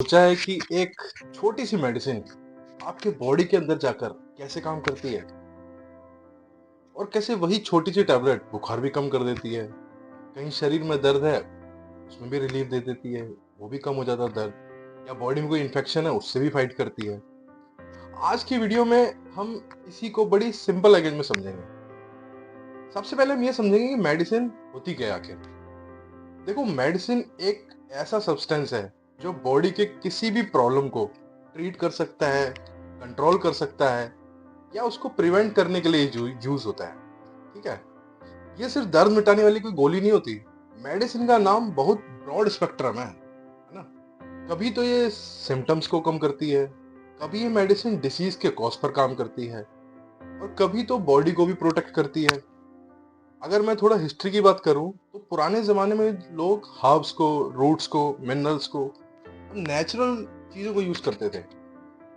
सोचा है कि एक छोटी सी मेडिसिन आपके बॉडी के अंदर जाकर कैसे काम करती है और कैसे वही छोटी सी टैबलेट बुखार भी कम कर देती है। कहीं शरीर में दर्द है, उसमें भी रिलीफ दे देती है, वो भी कम हो जाता है दर्द। या बॉडी में कोई इन्फेक्शन है, उससे भी फाइट करती है। आज की वीडियो में हम इसी को बड़ी सिंपल लैंग्वेज में समझेंगे। सबसे पहले हम ये समझेंगे कि मेडिसिन होती क्या है आखिर। देखो, मेडिसिन एक ऐसा सब्सटेंस है जो बॉडी के किसी भी प्रॉब्लम को ट्रीट कर सकता है, कंट्रोल कर सकता है या उसको प्रिवेंट करने के लिए यूज होता है। ठीक है, ये सिर्फ दर्द मिटाने वाली कोई गोली नहीं होती। मेडिसिन का नाम बहुत ब्रॉड स्पेक्ट्रम है ना। कभी तो ये सिम्टम्स को कम करती है, कभी ये मेडिसिन डिसीज के कॉज पर काम करती है और कभी तो बॉडी को भी प्रोटेक्ट करती है। अगर मैं थोड़ा हिस्ट्री की बात करूं तो पुराने जमाने में लोग हर्ब्स को, रूट्स को, मिनरल्स को, नेचुरल चीजों को यूज करते थे।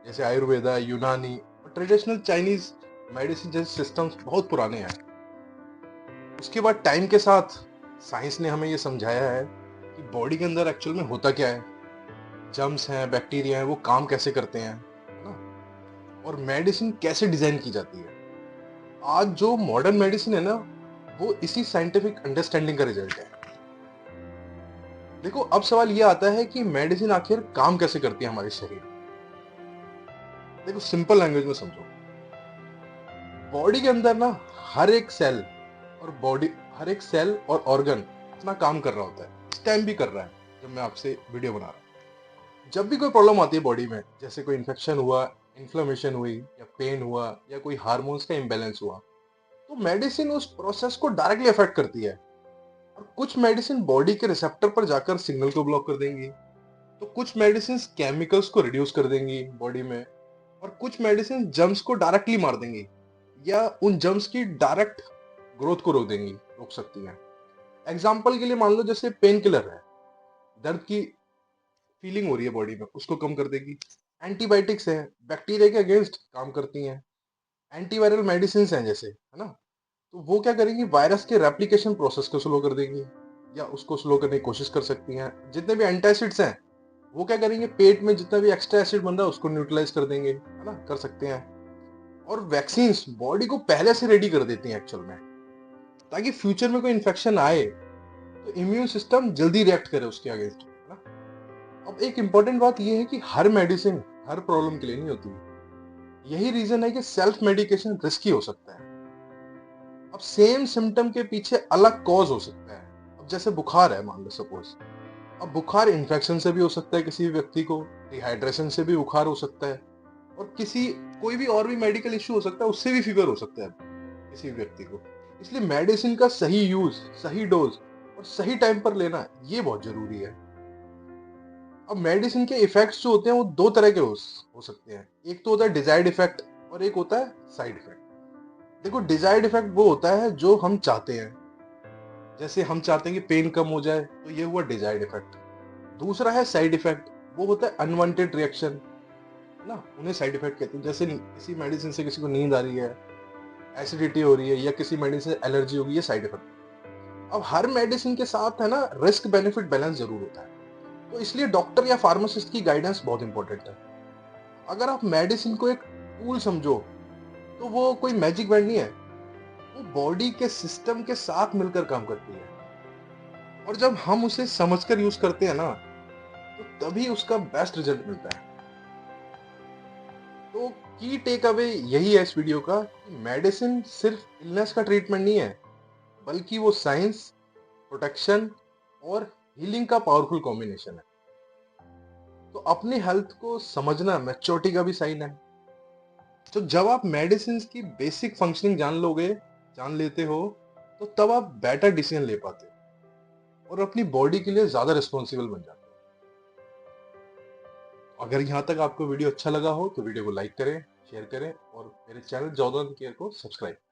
जैसे आयुर्वेदा, यूनानी और ट्रेडिशनल चाइनीज मेडिसिन जैसे सिस्टम्स बहुत पुराने हैं। उसके बाद टाइम के साथ साइंस ने हमें ये समझाया है कि बॉडी के अंदर एक्चुअल में होता क्या है, जर्म्स हैं, बैक्टीरिया हैं, वो काम कैसे करते हैं, है ना। और मेडिसिन कैसे डिजाइन की जाती है। आज जो मॉडर्न मेडिसिन है ना, वो इसी साइंटिफिक अंडरस्टैंडिंग का रिजल्ट है। देखो, अब सवाल ये आता है कि मेडिसिन आखिर काम कैसे करती है हमारे शरीर में। देखो, सिंपल लैंग्वेज में समझो। बॉडी के अंदर ना हर एक सेल हर एक सेल और ऑर्गन अपना काम कर रहा होता है। इस टाइम भी कर रहा है जब मैं आपसे वीडियो बना रहा हूँ। जब भी कोई प्रॉब्लम आती है बॉडी में, जैसे कोई इन्फेक्शन हुआ, इन्फ्लेमेशन हुई या पेन हुआ या कोई हार्मोन्स का इम्बेलेंस हुआ, तो मेडिसिन उस प्रोसेस को डायरेक्टली अफेक्ट करती है। और कुछ मेडिसिन बॉडी के रिसेप्टर पर जाकर सिग्नल को ब्लॉक कर देंगी, तो कुछ मेडिसिन केमिकल्स को रिड्यूस कर देंगी बॉडी में, और कुछ मेडिसिन जर्म्स को डायरेक्टली मार देंगी या उन जर्म्स की डायरेक्ट ग्रोथ को रोक सकती हैं। एग्जाम्पल के लिए मान लो, जैसे पेन किलर है, दर्द की फीलिंग हो रही है बॉडी में, उसको कम कर देगी। एंटीबायोटिक्स है, बैक्टीरिया के अगेंस्ट काम करती हैं। एंटीवायरल मेडिसिन हैं जैसे, है ना, तो वो क्या करेंगी, वायरस के रेप्लिकेशन प्रोसेस को स्लो कर देंगी या उसको स्लो करने की कोशिश कर सकती हैं। जितने भी एंटासिड्स हैं, वो क्या करेंगे, पेट में जितना भी एक्स्ट्रा एसिड बन रहा है उसको न्यूट्रलाइज कर देंगे, है ना, कर सकते हैं। और वैक्सीन बॉडी को पहले से रेडी कर देती हैं एक्चुअल में, ताकि फ्यूचर में कोई इन्फेक्शन आए तो इम्यून सिस्टम जल्दी रिएक्ट करे उसके अगेंस्ट, है ना। अब एक इंपॉर्टेंट बात यह है कि हर मेडिसिन हर प्रॉब्लम के लिए नहीं होती। यही रीजन है कि सेल्फ मेडिकेशन रिस्की हो सकता है। अब सेम सिम्टम के पीछे अलग कॉज हो सकता है। अब जैसे बुखार है, मान लो सपोज, अब बुखार इन्फेक्शन से भी हो सकता है, किसी भी व्यक्ति को डिहाइड्रेशन से भी बुखार हो सकता है, और कोई भी और भी मेडिकल इश्यू हो सकता है, उससे भी फीवर हो सकता है किसी भी व्यक्ति को। इसलिए मेडिसिन का सही यूज, सही डोज और सही टाइम पर लेना, ये बहुत जरूरी है। अब मेडिसिन के इफेक्ट्स जो होते हैं वो दो तरह के हो सकते हैं। एक तो होता है डिजायर्ड इफेक्ट और एक होता है साइड इफेक्ट। देखो, डिजायर्ड इफेक्ट वो होता है जो हम चाहते हैं। जैसे हम चाहते हैं कि पेन कम हो जाए, तो ये हुआ डिजायर्ड इफेक्ट। दूसरा है साइड इफेक्ट, वो होता है अनवांटेड रिएक्शन, है ना, उन्हें साइड इफेक्ट कहते हैं। जैसे किसी मेडिसिन से किसी को नींद आ रही है, एसिडिटी हो रही है या किसी मेडिसिन से एलर्जी होगी, ये साइड इफेक्ट। अब हर मेडिसिन के साथ है ना, रिस्क बेनिफिट बैलेंस जरूर होता है। तो इसलिए डॉक्टर या फार्मासिस्ट की गाइडेंस बहुत इंपॉर्टेंट है। अगर आप मेडिसिन को एक टूल समझो, तो वो कोई मैजिक बैंड नहीं है। वो बॉडी के सिस्टम के साथ मिलकर काम करती है, और जब हम उसे समझकर यूज करते हैं ना, तो तभी उसका बेस्ट रिजल्ट मिलता है। तो की टेक अवे यही है इस वीडियो का कि मेडिसिन सिर्फ इलनेस का ट्रीटमेंट नहीं है, बल्कि वो साइंस, प्रोटेक्शन और हीलिंग का पावरफुल कॉम्बिनेशन है। तो अपनी हेल्थ को समझना मैच्योरिटी का भी साइन है। तो जब आप मेडिसिन की बेसिक फंक्शनिंग जान लेते हो, तो तब आप बेटर डिसीजन ले पाते हो और अपनी बॉडी के लिए ज्यादा रिस्पॉन्सिबल बन जाते हो। अगर यहाँ तक आपको वीडियो अच्छा लगा हो तो वीडियो को लाइक करें, शेयर करें और मेरे चैनल जॉर्डन केयर को सब्सक्राइब करें।